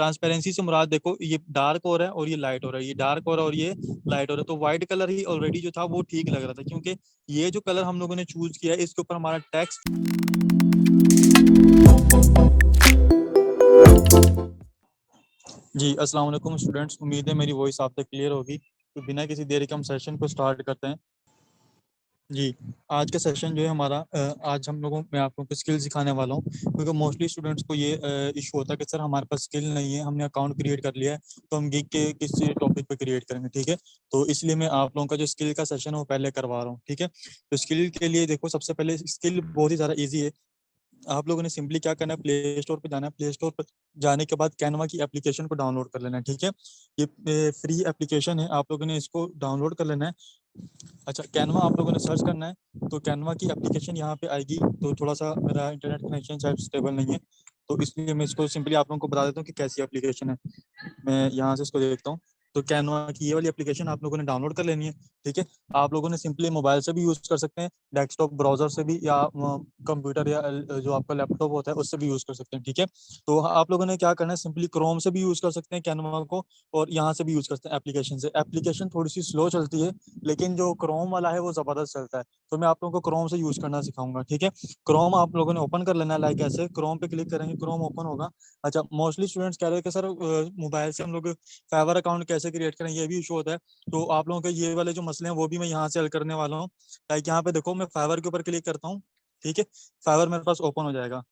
Transparency से मुराद देखो ये डार्क हो रहा है और ये लाइट हो रहा है, ये डार्क हो रहा है और ये लाइट हो रहा है। तो व्हाइट कलर ही ऑलरेडी जो था वो ठीक लग रहा था, क्योंकि ये जो कलर हम लोगों ने चूज किया है इसके ऊपर हमारा टेक्स्ट। जी अस्सलाम वालेकुम स्टूडेंट्स, उम्मीद है मेरी वॉइस आप तक क्लियर होगी। तो बिना किसी देरी के हम सेशन को स्टार्ट करते हैं। जी, आज का सेशन जो है हमारा आज हम लोगों मैं आप लोगों को स्किल सिखाने वाला हूँ, क्योंकि मोस्टली स्टूडेंट्स को ये इशू होता है कि सर हमारे पास स्किल नहीं है, हमने अकाउंट क्रिएट कर लिया है तो हम गिग के किस टॉपिक पे क्रिएट करेंगे। ठीक है, तो इसलिए मैं आप लोगों का जो स्किल का सेशन है वो पहले करवा रहा हूँ। ठीक है, तो स्किल के लिए देखो सबसे पहले स्किल बहुत ही ज़्यादा ईजी है। आप लोगों ने सिंपली क्या करना है, प्ले स्टोर पे जाना है। प्ले स्टोर पर जाने के बाद कैनवा की एप्लीकेशन को डाउनलोड कर लेना है। ठीक है, ये फ्री एप्लीकेशन है, आप लोगों ने इसको डाउनलोड कर लेना है। अच्छा, कैनवा आप लोगों ने सर्च करना है तो कैनवा की एप्लीकेशन यहाँ पे आएगी। तो थोड़ा सा मेरा इंटरनेट कनेक्शन शायद स्टेबल नहीं है, तो इसलिए मैं इसको सिंपली आप लोगों को बता देता हूँ कि कैसी एप्लीकेशन है। मैं यहाँ से इसको देखता हूँ। तो कैनवा की ये वाली एप्लीकेशन आप लोगों ने डाउनलोड कर लेनी है। ठीक है, आप लोगों ने सिंपली मोबाइल से भी यूज़ कर सकते हैं, डेस्कटॉप ब्राउजर से भी, या कंप्यूटर या जो आपका लैपटॉप होता है उससे भी यूज़ कर सकते हैं। ठीक है, तो आप लोगों ने क्या करना है, सिंपली क्रोम से भी यूज़ कर सकते हैं कैनवा को, और यहाँ से भी यूज़ कर सकते हैं एप्लीकेशन से। एप्लीकेशन थोड़ी सी स्लो चलती है, लेकिन जो क्रोम वाला है वो ज़बरदस्त चलता है। तो मैं आप लोगों को क्रोम से यूज़ करना सिखाऊंगा। ठीक है, क्रोम आप लोगों ने ओपन कर लेना है। लाइक ऐसे क्रोम पे क्लिक करेंगे, क्रोम ओपन होगा। अच्छा, मोस्टली स्टूडेंट्स कह रहे हैं कि सर मोबाइल से हम लोग फाइवर अकाउंट कैसे क्रिएट करें, ये भी इशू होता है। तो आप लोगों के ये वाले जो मसले हैं वो भी मैं यहाँ से हल करने वाला हूँ। लाइक यहाँ पे देखो, मैं फाइवर के ऊपर क्लिक करता हूँ। ठीक है, फाइवर मेरे पास ओपन हो जाएगा।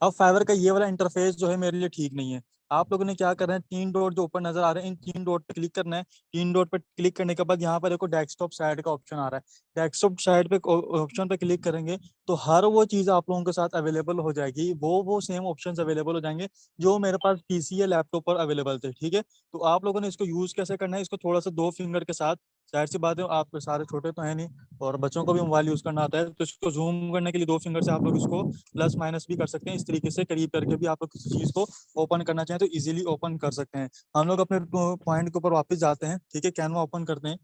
अब फाइवर का ये वाला इंटरफेस जो है मेरे लिए ठीक नहीं है। आप लोगों ने क्या करना है, तीन डॉट जो ऊपर नजर आ रहे हैं इन तीन डॉट पे क्लिक करना है। तीन डॉट पे क्लिक करने के बाद यहाँ पर देखो डेस्कटॉप साइड का ऑप्शन आ रहा है। डेस्कटॉप साइड पे ऑप्शन पे क्लिक करेंगे तो हर वो चीज आप लोगों के साथ अवेलेबल हो जाएगी, वो सेम ऑप्शंस अवेलेबल हो जाएंगे जो मेरे पास पीसी या लैपटॉप पर अवेलेबल थे। ठीक है, तो आप लोगों ने इसको यूज कैसे करना है, इसको थोड़ा सा दो फिंगर के साथ, जाहिर सी बात है आप सारे छोटे तो है नहीं और बच्चों को भी मोबाइल यूज करना आता है, तो इसको जूम करने के लिए दो फिंगर से आप लोग इसको प्लस माइनस भी कर सकते हैं। इस तरीके से करीब करके भी आप लोग किसी चीज को ओपन करना चाहें तो इजीली ओपन कर सकते हैं। हम लोग अपने पॉइंट के ऊपर वापस जाते हैं। ठीक है, कैनवा ओपन करते हैं।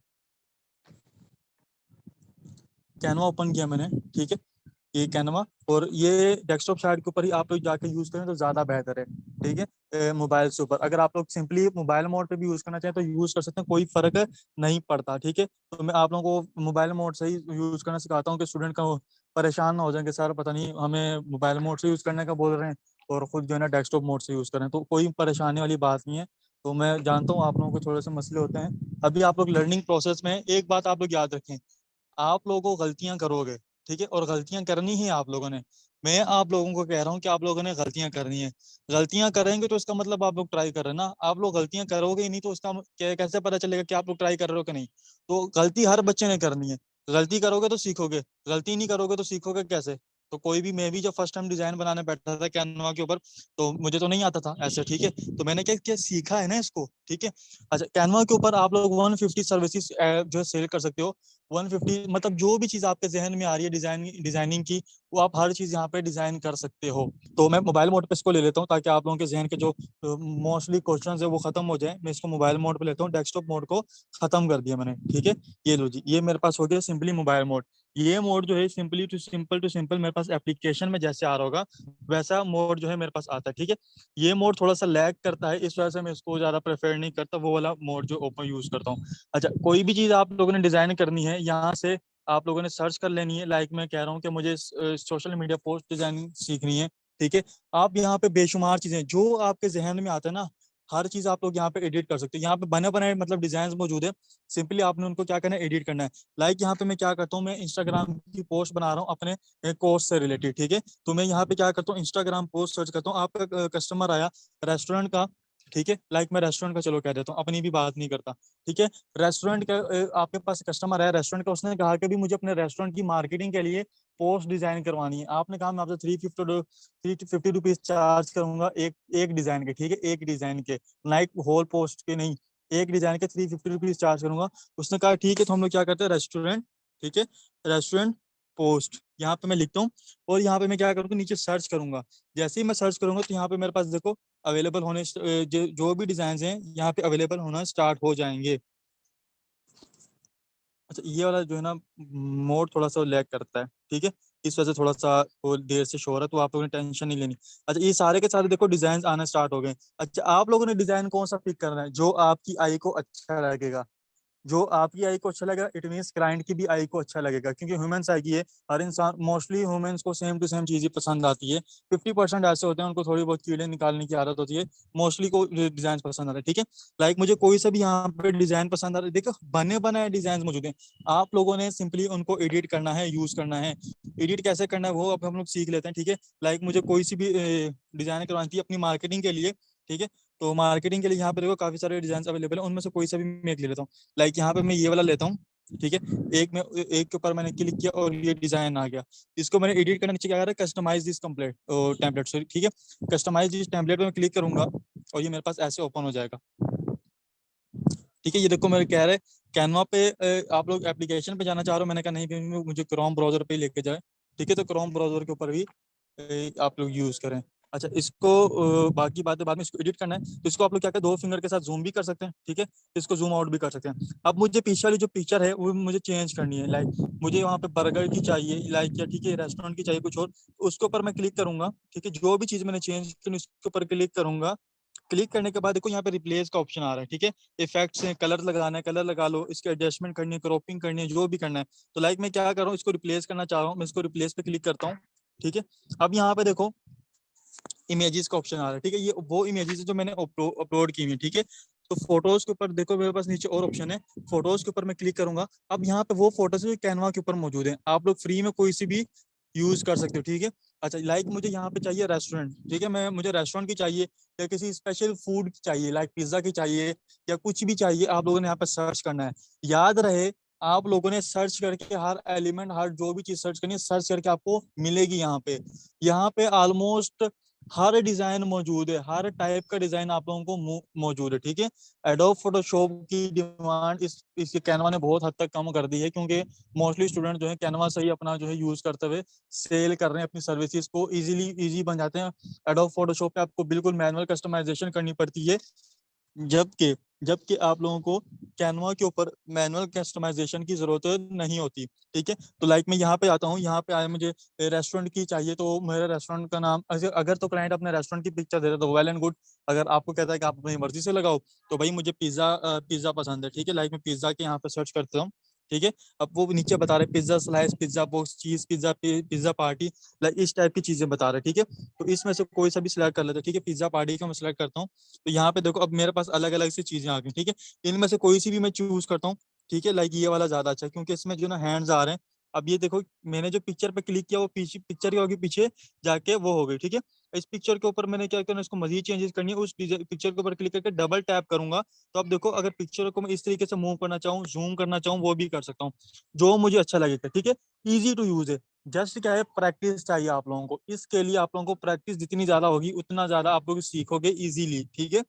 कैनवा ओपन किया मैंने। ठीक है, ये कैनवा, और ये डेस्कटॉप साइड के ऊपर ही आप लोग जाके यूज करें तो ज्यादा बेहतर है। ठीक है, मोबाइल से ऊपर अगर आप लोग सिंपली मोबाइल मोड पे भी यूज करना चाहें तो यूज कर सकते हैं, कोई फर्क नहीं पड़ता। ठीक है, तो मैं आप लोगों को मोबाइल मोड से ही यूज करना सिखाता हूँ कि स्टूडेंट का परेशान ना हो जाए कि सर पता नहीं हमें मोबाइल मोड से यूज करने का बोल रहे हैं और खुद जो है ना डेस्कटॉप मोड से यूज करें, तो कोई परेशानी वाली बात नहीं है। तो मैं जानता हूँ आप लोगों को थोड़े से मसले होते हैं, अभी आप लोग लर्निंग प्रोसेस में हैं। एक बात आप लोग याद रखें, आप लोगों को गलतियां करोगे। ठीक है, और गलतियां करनी ही आप लोगों ने। मैं आप लोगों को कह रहा हूँ कि आप लोगों ने गलतियां करनी है। गलतियां करेंगे तो इसका मतलब आप लोग ट्राई कर रहे हैं ना। आप लोग गलतियां करोगे ही नहीं तो उसका कैसे पता चलेगा कि आप लोग ट्राई कर रहे हो कि नहीं। तो गलती हर बच्चे ने करनी है। गलती करोगे तो सीखोगे, गलती नहीं करोगे तो सीखोगे कैसे। तो कोई भी, मैं भी जब फर्स्ट टाइम डिजाइन बनाने बैठा था कैनवा के ऊपर तो मुझे तो नहीं आता था ऐसे। ठीक है, तो मैंने क्या क्या सीखा है ना इसको। ठीक है, अच्छा, कैनवा के ऊपर आप लोग 150 सर्विसेज जो है सेल कर सकते हो। 150 मतलब जो भी चीज आपके जहन में आ रही है डिजाइनिंग की, वो आप हर चीज यहाँ पे डिजाइन कर सकते हो। तो मैं मोबाइल मोड पे इसको ले लेता हूँ ताकि आप लोगों के जहन के जो मोस्टली क्वेश्चन है वो खत्म हो जाए। मैं इसको मोबाइल मोड पे लेता हूँ, डेस्कटॉप मोड को खत्म कर दिया मैंने। ठीक है, ये लो जी, ये मेरे पास हो गया सिंपली मोबाइल मोड। ये मोड जो है सिंपल मेरे पास एप्लीकेशन में जैसे आ रहा होगा वैसा मोड जो है मेरे पास आता है। ठीक है, ये मोड थोड़ा सा लैग करता है, इस वजह से मैं इसको ज्यादा प्रेफर नहीं करता, वो वाला मोड जो ओपन यूज करता हूँ। अच्छा, कोई भी चीज आप लोगों ने डिजाइन करनी है यहाँ से आप लोगों ने सर्च कर लेनी है। लाइक मैं कह रहा हूँ कि मुझे सोशल मीडिया पोस्ट डिजाइनिंग सीखनी है। ठीक है, आप यहाँ पे बेशुमार चीजें जो आपके जहन में आता है ना, हर चीज आप लोग यहाँ पे एडिट कर सकते हैं। यहाँ पे बने बनाए मतलब डिजाइन मौजूद है, सिंपली आपने उनको क्या करना है, एडिट करना है। लाइक यहाँ पे मैं क्या करता हूँ, मैं इंस्टाग्राम की पोस्ट बना रहा हूँ अपने कोर्स से रिलेटेड। ठीक है, तो मैं यहाँ पे क्या करता हूँ, इंस्टाग्राम पोस्ट सर्च करता हूँ। आपका कस्टमर आया रेस्टोरेंट का। ठीक है, लाइक मैं रेस्टोरेंट का चलो कह देता हूँ, अपनी भी बात नहीं करता। ठीक है, रेस्टोरेंट का आपके पास कस्टमर है रेस्टोरेंट का, उसने कहा कि भी मुझे अपने रेस्टोरेंट की मार्केटिंग के लिए पोस्ट डिजाइन करवानी है। आपने कहा मैं आपसे 350 रुपीज चार्ज करूंगा एक एक डिजाइन के। ठीक है, एक डिजाइन के, लाइक होल पोस्ट के नहीं, एक डिजाइन के 350 रुपीज चार्ज करूंगा। उसने कहा ठीक है, तो हम लोग क्या करते हैं, रेस्टोरेंट। ठीक है, रेस्टोरेंट पोस्ट यहाँ पे मैं लिखता हूँ, और यहाँ पे मैं क्या करूँगा, नीचे सर्च करूंगा। जैसे ही मैं सर्च करूंगा तो यहाँ पे मेरे पास देखो अवेलेबल होने जो भी डिजाइन हैं यहाँ पे अवेलेबल होना स्टार्ट हो जाएंगे। अच्छा, ये वाला जो है ना मोड थोड़ा सा लैग करता है। ठीक है, इस वजह से थोड़ा सा वो देर से शो हो रहा है, तो आप लोगों ने टेंशन नहीं लेनी। अच्छा, ये सारे के सारे देखो डिजाइन आना स्टार्ट हो गए। अच्छा, आप लोगों ने डिजाइन कौन सा पिक करना है जो आपकी आई को अच्छा लगेगा। जो आपकी आई को अच्छा लगेगा इट मीन्स क्लाइंट की भी आई को अच्छा लगेगा, क्योंकि ह्यूमंस आई की है, हर इंसान मोस्टली ह्यूमंस को सेम टू सेम चीजें पसंद आती है। 50% ऐसे होते हैं उनको थोड़ी बहुत कीड़े निकालने की आदत होती है, मोस्टली को डिजाइन पसंद आता है। ठीक है, लाइक मुझे कोई सा भी यहाँ पे डिजाइन पसंद आ रहा है, देखो बने बनाए डिजाइन मौजूद हैं। आप लोगों ने सिंपली उनको एडिट करना है, यूज करना है। एडिट कैसे करना है वो अब हम लोग सीख लेते हैं। ठीक है, लाइक मुझे कोई सी भी डिजाइन करवानी थी अपनी मार्केटिंग के लिए। ठीक है, तो मार्केटिंग के लिए यहाँ पे देखो काफी सारे डिजाइन अवेलेबल है, उनमें से कोई सा भी मैं एक ले लेता हूँ। लाइक यहाँ पे मैं ये वाला लेता हूँ। ठीक है, एक के ऊपर मैंने क्लिक किया और ये डिजाइन आ गया। इसको मैंने एडिट करना, नीचे क्या आ रहा है, customise this complete template sorry. ठीक है, कस्टमाइज दिस टेम्पलेट पे मैं क्लिक करूंगा और ये मेरे पास ऐसे ओपन हो जाएगा। ठीक है, ये देखो मेरे कह रहे हैं कैनवा पे आप लोग एप्लीकेशन पे जाना चाह रहे हो, मैंने कहा नहीं भी मुझे क्रोम ब्राउजर पे लेके जाए। ठीक है, तो क्रोम ब्राउजर के ऊपर भी आप लोग यूज करें। अच्छा, इसको बाकी बातें बाद में, इसको एडिट करना है तो इसको आप लोग क्या करें, दो फिंगर के साथ जूम भी कर सकते हैं। ठीक है, इसको जूम आउट भी कर सकते हैं। अब मुझे पीछे वाली जो पिक्चर है वो मुझे चेंज करनी है। लाइक मुझे वहाँ पे बर्गर की चाहिए, लाइक या ठीक है रेस्टोरेंट की चाहिए कुछ और, तो उसके ऊपर मैं क्लिक करूंगा। ठीक है, जो भी चीज मैंने चेंज की उसके ऊपर क्लिक करूंगा। क्लिक करने के बाद देखो यहाँ पे रिप्लेस का ऑप्शन आ रहा है। ठीक है, इफेक्ट्स हैं, कलर लगाना है कलर लगा लो, इसके एडजस्टमेंट करनी है, क्रॉपिंग करनी है, जो भी करना है। तो लाइक मैं क्या कर रहा हूँ, इसको रिप्लेस करना चाह रहा हूँ, मैं इसको रिप्लेस पे क्लिक करता हूँ। ठीक है, अब यहाँ पे देखो इमेजेस का ऑप्शन आ रहा है। ठीक है, ये वो इमेजेस जो मैंने अपलोड की हुई है। ठीक है, तो फोटोज के ऊपर देखो मेरे पास नीचे और ऑप्शन है, फोटोज के ऊपर मैं क्लिक करूंगा। अब यहाँ पे वो फोटोज जो कैनवा के ऊपर मौजूद है, आप लोग फ्री में कोई सी भी यूज कर सकते हो। ठीक है, अच्छा लाइक मुझे यहाँ पे चाहिए रेस्टोरेंट। ठीक है, मैं मुझे रेस्टोरेंट की चाहिए या किसी स्पेशल फूड की चाहिए, लाइक पिज्जा की चाहिए या कुछ भी चाहिए, आप लोगों ने यहाँ पे सर्च करना है। याद रहे, आप लोगों ने सर्च करके हर एलिमेंट, हर जो भी चीज सर्च करनी है, सर्च करके आपको मिलेगी। यहाँ पे ऑलमोस्ट हर डिजाइन मौजूद है, हर टाइप का डिजाइन आप लोगों को मौजूद है। ठीक है, एडोब फोटोशॉप की डिमांड इसके कैनवा ने बहुत हद तक कम कर दी है, क्योंकि मोस्टली स्टूडेंट जो है कैनवा से ही अपना जो है यूज करते हुए सेल कर रहे हैं अपनी सर्विसेज को, इजीली इजी बन जाते हैं। एडोब फोटोशॉप पे आपको बिल्कुल मैनुअल कस्टमाइजेशन करनी पड़ती है, जबकि जबकि आप लोगों को कैनवा के ऊपर मैनुअल कस्टमाइजेशन की जरूरत नहीं होती। ठीक है, तो लाइक मैं यहाँ पे आता हूँ, यहाँ पे आया मुझे रेस्टोरेंट की चाहिए, तो मेरे रेस्टोरेंट का नाम अगर तो क्लाइंट अपने रेस्टोरेंट की पिक्चर दे रहा है तो वेल एंड गुड। अगर आपको कहता है कि आप अपनी मर्जी से लगाओ, तो भाई मुझे पिज्जा पसंद है। ठीक है, लाइक मैं पिज्जा के यहाँ पे सर्च करता हूँ। ठीक है, अब वो नीचे बता रहे पिज्जा स्लाइस, पिज्जा बॉक्स, चीज पिज्जा, पिज्जा पार्टी, लाइक इस टाइप की चीजें बता रहे। ठीक है, तो इसमें से कोई सा भी सिलेक्ट कर लेते हैं। ठीक है, पिज्जा पार्टी का मैं सिलेक्ट करता हूँ। तो यहाँ पे देखो अब मेरे पास अलग अलग सी चीजें आ गई। ठीक है, इनमें से कोई सी भी मैं चूज करता हूँ। ठीक है, लाइक ये वाला ज्यादा अच्छा है क्योंकि इसमें जो ना हैंड्स आ रहे हैं। अब ये देखो मैंने जो पिक्चर पे क्लिक किया वो पीछे पिक्चर के आगे पीछे जाके वो हो गई। ठीक है, इस पिक्चर के ऊपर मैंने क्या करना, इसको मजीद चेंजेस करनी है, उस पिक्चर के ऊपर क्लिक करके डबल टैप करूंगा। तो अब देखो अगर पिक्चर को मैं इस तरीके से मूव करना चाहूँ, जूम करना चाहूँ, वो भी कर सकता हूँ, जो मुझे अच्छा लगेगा। ठीक है, इजी टू यूज है। जस्ट क्या है, प्रैक्टिस चाहिए आप लोगों को, इसके लिए आप लोगों को प्रैक्टिस जितनी ज्यादा होगी उतना ज्यादा आप लोग सीखोगे इजीली। ठीक है,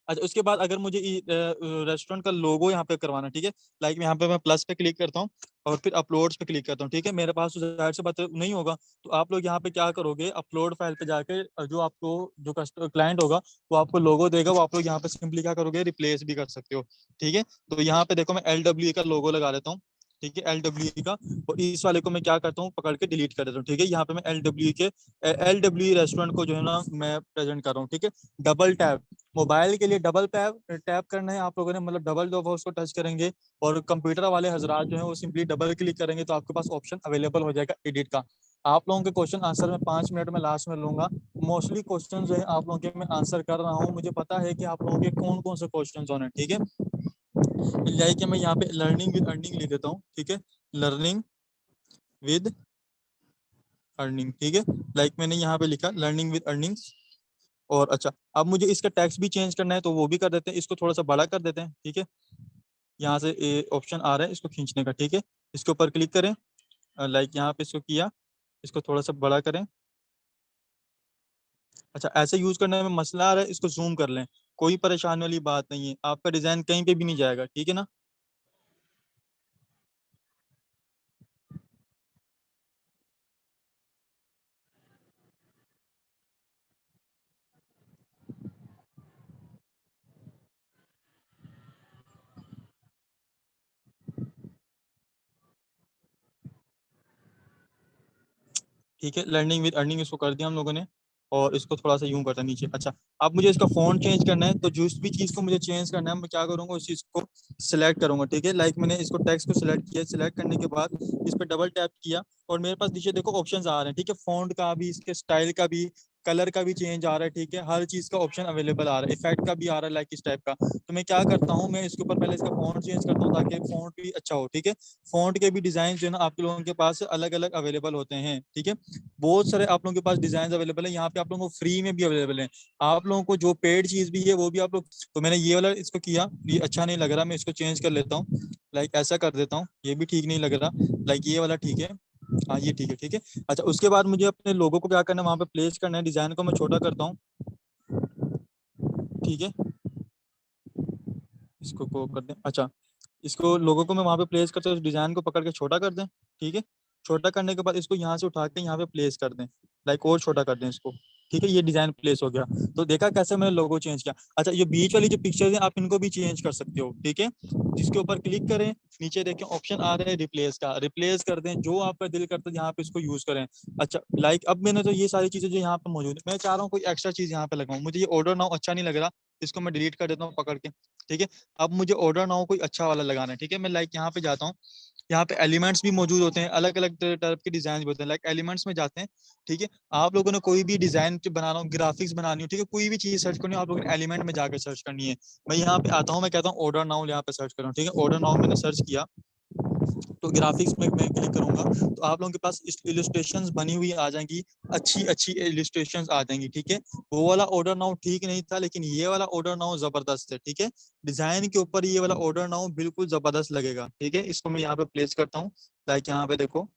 अच्छा उसके बाद अगर मुझे रेस्टोरेंट का लोगो यहाँ पे करवाना है। ठीक है, लाइक यहाँ पे मैं प्लस पे क्लिक करता हूँ और फिर अपलोड्स पे क्लिक करता हूँ। ठीक है, मेरे पास तो जाहिर सी बात है नहीं होगा, तो आप लोग यहाँ पे क्या करोगे, अपलोड फाइल पे जाके जो आपको जो क्लाइंट होगा वो आपको लोगो देगा, वो आप लोग यहाँ पे सिंपली क्या करोगे, रिप्लेस भी कर सकते हो। ठीक है, तो यहाँ पे देखो मैं LWE का लोगो लगा देता हूँ। ठीक है, LWE का, और इस वाले को मैं क्या करता हूँ, पकड़ के डिलीट कर देता हूँ। ठीक है, यहाँ पे मैं LWE रेस्टोरेंट को जो है ना मैं प्रेजेंट कर रहा हूँ। ठीक है, डबल टैप मोबाइल के लिए डबल टैप टैप करना है आप लोगों ने, मतलब डबल दो उसको टच करेंगे, और कंप्यूटर वाले हजरात जो है वो सिंपली डबल क्लिक करेंगे तो आपके पास ऑप्शन अवेलेबल हो जाएगा एडिट का। आप लोगों के क्वेश्चन आंसर में 5 मिनट में लास्ट में लूंगा। मोस्टली क्वेश्चन जो है आप लोगों के मैं आंसर कर रहा हूँ, मुझे पता है कि आप लोगों के कौन कौन से क्वेश्चन होने हैं। ठीक है, मिल जाए कि मैं यहाँ पे लर्निंग विद अर्निंग लिख देता हूँ। ठीक है, लर्निंग विद अर्निंग। ठीक है, लाइक मैंने यहाँ पे लिखा लर्निंग विद अर्निंग। और अच्छा, अब मुझे इसका टैक्स भी चेंज करना है तो वो भी कर देते हैं, इसको थोड़ा सा बड़ा कर देते हैं। ठीक है, यहाँ से ऑप्शन आ रहा है इसको खींचने का। ठीक है, इसके ऊपर क्लिक करें, लाइक यहाँ पे इसको किया, इसको थोड़ा सा बड़ा करें। अच्छा, ऐसे यूज करने में मसला आ रहा है, इसको जूम कर लें, कोई परेशानी वाली बात नहीं है, आपका डिजाइन कहीं पे भी नहीं जाएगा। ठीक है ना। ठीक है, लर्निंग विद अर्निंग इसको कर दिया हम लोगों ने, और इसको थोड़ा सा यूं करता है नीचे। अच्छा, अब मुझे इसका फॉन्ट चेंज करना है, तो जिस भी चीज़ को मुझे चेंज करना है मैं क्या करूंगा, उस चीज़ को सिलेक्ट करूंगा। ठीक है, लाइक मैंने इसको टेक्स्ट को सिलेक्ट किया, सिलेक्ट करने के बाद इस पर डबल टैप किया, और मेरे पास नीचे देखो ऑप्शंस आ रहे हैं। ठीक है, फॉन्ट का भी, इसके स्टाइल का भी, कलर का भी चेंज आ रहा है। ठीक है, हर चीज़ का ऑप्शन अवेलेबल आ रहा है, इफेक्ट का भी आ रहा है, लाइक इस टाइप का। तो मैं क्या करता हूँ, मैं इसके ऊपर पहले इसका फॉन्ट चेंज करता हूँ ताकि फॉन्ट भी अच्छा हो। ठीक है, फॉन्ट के भी डिजाइन जो है ना आप लोगों के पास अलग अलग अवेलेबल होते हैं। ठीक है, बहुत सारे आप लोगों के पास डिजाइन अवेलेबल है, यहाँ पे आप लोगों को फ्री में भी अवेलेबल है। आप लोगों को जो पेड चीज भी है वो भी आप लोग, तो मैंने ये वाला इसको किया, ये अच्छा नहीं लग रहा, मैं इसको चेंज कर लेता हूँ। लाइक ऐसा कर देता हूँ, ये भी ठीक नहीं लग रहा। लाइक ये वाला ठीक है, हाँ ये ठीक है। ठीक है, अच्छा उसके बाद मुझे अपने लोगों को क्या करना है, वहां पे प्लेस करना है। डिजाइन को मैं छोटा करता हूँ। ठीक है, इसको को कर दें। अच्छा, इसको लोगों को मैं वहां पे प्लेस करते हैं, डिजाइन को पकड़ के छोटा कर दें। ठीक है, छोटा करने के बाद इसको यहाँ से उठा के यहाँ पे प्लेस कर दें, लाइक और छोटा कर दें इसको। ठीक है, ये डिजाइन प्लेस हो गया। तो देखा कैसे मैंने लोगो चेंज किया। अच्छा, ये बीच वाली जो पिक्चर्स हैं आप इनको भी चेंज कर सकते हो। ठीक है, जिसके ऊपर क्लिक करें, नीचे देखें ऑप्शन आ रहा है रिप्लेस का, रिप्लेस कर दें, जो आपका दिल करता है यहाँ पे इसको यूज करें। अच्छा, लाइक अब मैंने तो ये सारी चीजें जो यहाँ पे मौजूद है, मैं चाह रहा हूँ कोई एक्स्ट्रा चीज यहाँ पे लगाऊं। मुझे ये ऑर्डर नाउ अच्छा नहीं लग रहा, इसको मैं डिलीट कर देता हूँ पकड़ के। ठीक है, अब मुझे ऑर्डर नाउ कोई अच्छा वाला लगाना है। ठीक है, मैं लाइक यहाँ पे जाता हूँ, यहाँ पे एलिमेंट्स भी मौजूद होते हैं, अलग अलग टाइप के डिजाइन भी होते हैं। लाइक एलिमेंट्स में जाते हैं। ठीक है, आप लोगों ने कोई भी डिजाइन बनाना हो, ग्राफिक्स बनानी हो, ठीक है, कोई भी चीज सर्च करनी हो, आप लोगों ने एलिमेंट में जाकर सर्च करनी है। मैं यहाँ पे आता हूँ, मैं कहता हूँ ऑर्डर नाउ, यहाँ पे सर्च कर रहा हूँ। ठीक है, ऑर्डर नाउ मैंने सर्च किया, तो ग्राफिक्स में मैं क्लिक करूंगा, तो आप लोगों के पास इलिस्ट्रेशंस बनी हुई आ जाएंगी, अच्छी अच्छी इलिस्ट्रेशंस आ जाएंगी। ठीक है, वो वाला ऑर्डर नाउ ठीक नहीं था, लेकिन ये वाला ऑर्डर नाउ जबरदस्त है। ठीक है, डिजाइन के ऊपर ये वाला ऑर्डर नाउ बिल्कुल जबरदस्त लगेगा। ठीक है, इसको मैं यहाँ पे प्लेस करता हूँ, लाइक यहाँ पे देखो।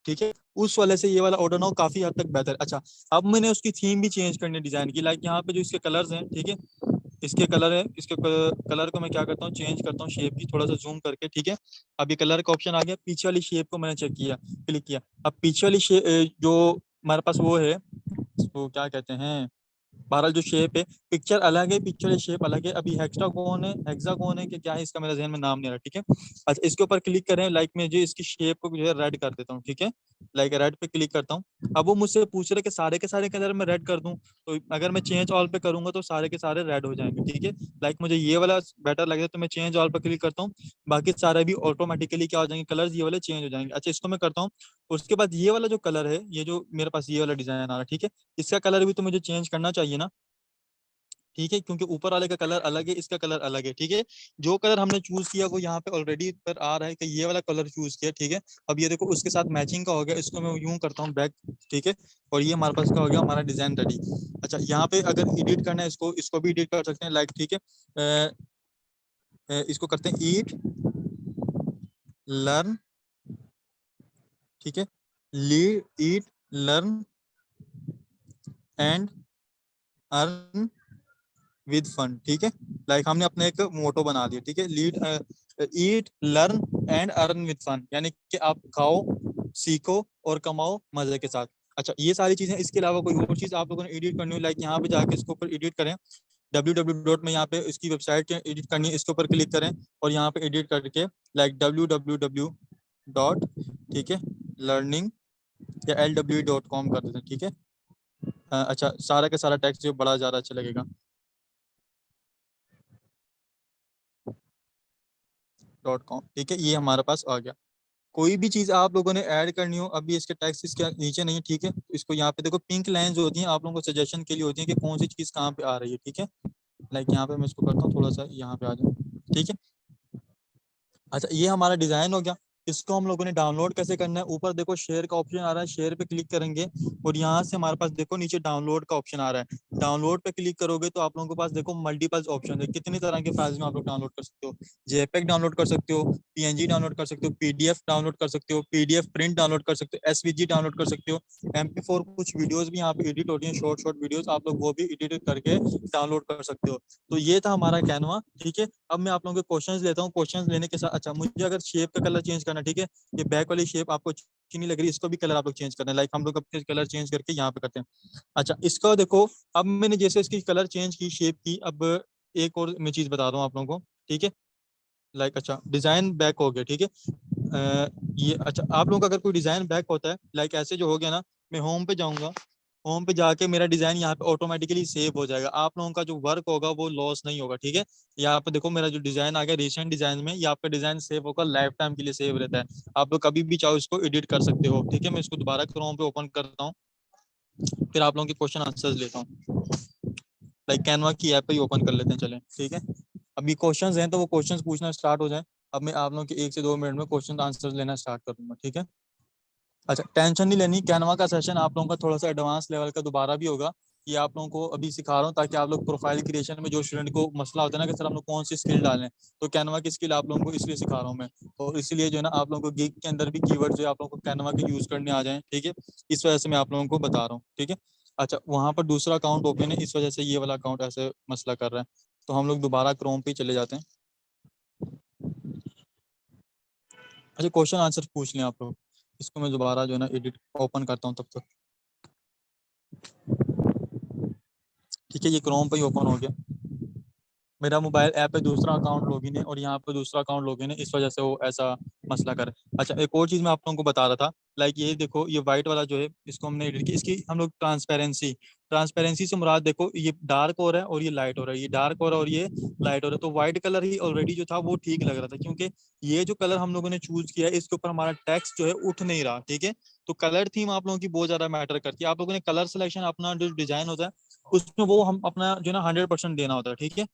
ठीक है, उस वाले से ये वाला ऑर्डर नाउ काफी हद तक बेहतर। अच्छा, अब मैंने उसकी थीम भी चेंज करनी है डिजाइन की। लाइक यहाँ पे जो इसके कलर्स हैं, ठीक है, इसके कलर है, इसके कलर को मैं क्या करता हूँ, चेंज करता हूँ शेप की, थोड़ा सा जूम करके। ठीक है, अब ये कलर का ऑप्शन आ गया, पीछे वाली शेप को मैंने चेक किया, क्लिक किया। अब पीछे वाली शेप जो हमारे पास वो है, वो क्या कहते हैं, बहरहाल जो शेप है, पिक्चर अलग है, पिक्चर शेप अलग है। अभी हेक्सागोन है, हेक्सागोन है कि क्या है, इसका मेरा जहन में नाम नहीं आ रहा। ठीक है, अच्छा इसके ऊपर क्लिक करें, लाइक मैं जो इसकी शेप को जो है रेड कर देता हूँ। ठीक है, लाइक रेड पे क्लिक करता हूँ। अब वो मुझसे पूछ रहे कि सारे के सारे कलर मैं रेड कर दूं, तो अगर मैं चेंज ऑल पे करूंगा तो सारे के सारे रेड हो जाएंगे। ठीक है, लाइक मुझे ये वाला बेटर लगे तो मैं चेंज ऑल पे क्लिक करता हूँ, बाकी सारे भी ऑटोमेटिकली क्या हो जाएंगे, कलर्स ये वाले चेंज हो जाएंगे। अच्छा, इसको मैं करता हूँ। उसके बाद ये वाला जो कलर है, ये जो मेरे पास ये वाला डिजाइन आ रहा है, ठीक है, इसका कलर भी तो मुझे चेंज करना चाहिए ना। ठीक है, क्योंकि ऊपर वाले का कलर अलग है, इसका कलर अलग है। ठीक है, जो कलर हमने चूज किया वो यहाँ पे ऑलरेडी पर आ रहा है कि ये वाला कलर चूज किया। ठीक है, अब ये देखो उसके साथ मैचिंग का हो गया, इसको मैं यूं करता हूँ बैक। ठीक है, और ये हमारे पास का हो गया हमारा डिजाइन रेडी। अच्छा, यहाँ पे अगर एडिट करना है, इसको इसको भी एडिट कर सकते हैं, लाइक ठीक है, इसको करते हैं ईट, लर्न। ठीक है, lead, eat, learn and earn with fun. ठीक है, लाइक हमने अपने एक मोटो बना दिया। ठीक है, lead, eat, learn and earn with fun, यानी कि आप खाओ, सीखो और कमाओ मजे के साथ। अच्छा, ये सारी चीजें, इसके अलावा कोई और चीज आप लोगों ने एडिट करनी हो, लाइक यहाँ पे जाके इसके ऊपर एडिट करें, www डॉट में यहाँ पे इसकी वेबसाइट एडिट करनी है, इसके ऊपर क्लिक करें और यहाँ पे एडिट करके लाइक www डॉट, ठीक है, लर्निंग या lw.com कर देते हैं। ठीक है, अच्छा सारा का सारा टेक्स्ट जो बड़ा ज़्यादा अच्छा लगेगा, .com। ठीक है, ये हमारे पास आ गया। कोई भी चीज आप लोगों ने ऐड करनी हो, अभी इसके टैक्स इसके नीचे नहीं है। ठीक है, तो इसको यहाँ पे देखो, पिंक लाइंस होती हैं, आप लोगों को सजेशन के लिए होती है कि कौन सी चीज कहाँ पे आ रही है। ठीक है, लाइक यहाँ पे मैं इसको करता हूँ थोड़ा सा, यहाँ पे आ जाए। ठीक है, अच्छा ये हमारा डिजाइन हो गया। इसको हम लोगों ने डाउनलोड कैसे करना है, ऊपर देखो शेयर का ऑप्शन आ रहा है, शेयर पे क्लिक करेंगे और यहाँ से हमारे पास देखो नीचे डाउनलोड का ऑप्शन आ रहा है। डाउनलोड पे क्लिक करोगे तो आप लोगों के पास देखो मल्टीपल ऑप्शन है, कितनी तरह के फाइल्स में आप लोग डाउनलोड कर सकते हो। जेपेग डाउनलोड कर सकते हो, पीएनजी डाउनलोड कर सकते हो, पीडीएफ डाउनलोड कर सकते हो, पीडीएफ प्रिंट डाउनलोड कर सकते हो, एसवीजी डाउनलोड कर सकते हो, MP4 कुछ वीडियोस भी यहाँ पे एडिट होती हैं, शॉर्ट शॉर्ट वीडियोस, आप लोग वो भी एडिट करके डाउनलोड कर सकते हो। तो ये था हमारा कैनवा। ठीक है, अब मैं आप लोगों के क्वेश्चंस लेता हूँ, क्वेश्चंस लेने के साथ, अच्छा मुझे अगर शेप का कलर चेंज करना है, ठीक है, ये बैक वाली शेप आपको अच्छी नहीं लग रही, इसको भी कलर आप लोग चेंज करना है, लाइक हम लोग अपने कलर चेंज करके यहाँ पे करते हैं। अच्छा, इसका देखो, अब मैंने जैसे इसकी कलर चेंज की शेप की, अब एक और मैं चीज बता रहा हूँ आप लोगों को। ठीक है, लाइक अच्छा डिजाइन बैक हो गया। ठीक है, ये अच्छा, आप लोगों का अगर कोई डिजाइन बैक होता है, लाइक ऐसे जो हो गया ना, मैं होम पे जाऊंगा, होम पे जाके मेरा डिजाइन यहाँ पे ऑटोमेटिकली सेव हो जाएगा, आप लोगों का जो वर्क होगा वो लॉस नहीं होगा, ठीक है। यहाँ पे देखो मेरा जो डिजाइन आ गया रिसेंट डिजाइन में, ये आपका डिजाइन सेव होकर लाइफ टाइम के लिए सेव रहता है, आप लोग कभी भी चाहो इसको एडिट कर सकते हो, ठीक है। मैं इसको दोबारा क्रोम पे ओपन करता हूँ, फिर आप लोगों के क्वेश्चन आंसर्स लेता हूँ। लाइक कैनवा की ऐप पे ही ओपन कर लेते हैं, चलें ठीक है। अभी क्वेश्चंस हैं तो वो क्वेश्चंस पूछना स्टार्ट हो जाए। अब मैं आप लोगों के 1 से 2 मिनट में क्वेश्चन आंसर्स लेना स्टार्ट कर दूंगा, ठीक है। अच्छा, टेंशन नहीं लेनी, कैनवा का सेशन आप लोगों का थोड़ा सा एडवांस लेवल का दोबारा भी होगा। ये आप लोगों को अभी सिखा रहा हूँ ताकि आप लोग प्रोफाइल क्रिएशन में जो स्टूडेंट को मसला होता है ना कि सर हम लोग कौन सी स्किल डालें, तो कैनवा की स्किल आप लोगों को इसलिए सिखा रहा हूँ मैं। और इसलिए जो है ना आप लोगों को गिग के अंदर भी कीवर्ड जो है आप लोगों को कैनवा के यूज करने आ जाए, ठीक है। इस वजह से मैं आप लोगों को बता रहा हूँ, ठीक है। अच्छा, वहां पर दूसरा अकाउंट ओपन है, इस वजह से ये वाला अकाउंट ऐसे मसला कर रहा है, तो हम लोग दोबारा क्रोम पे चले जाते हैं। अच्छा, क्वेश्चन आंसर पूछ लें आप लोग, इसको मैं दोबारा जो है ना एडिट ओपन करता हूँ तब तक, ठीक है। ये क्रोम पे ही ओपन हो गया, मेरा मोबाइल ऐप पे दूसरा अकाउंट लॉगिन है और यहाँ पे दूसरा अकाउंट लॉगिन है, इस वजह से वो ऐसा मसला कर। अच्छा, एक और चीज मैं आप लोगों को बता रहा था, लाइक ये देखो ये व्हाइट वाला जो है इसको हमने एडिट किया, इसकी हम लोग ट्रांसपेरेंसी, ट्रांसपेरेंसी से मुराद देखो ये डार्क हो रहा है और ये लाइट हो रहा है, ये डार्क हो रहा है और ये लाइट हो रहा है, तो व्हाइट कलर ही ऑलरेडी जो था वो ठीक लग रहा था, क्योंकि ये जो कलर हम लोगों ने चूज किया है इसके ऊपर हमारा टेक्स्ट जो है उठ नहीं रहा, ठीक है। तो कलर थीम आप लोगों की बहुत ज्यादा मैटर करती है, आप लोगों ने कलर सिलेक्शन अपना जो डिजाइन होता है उसमें वो हम अपना जो है ना 100% देना होता है, ठीक है।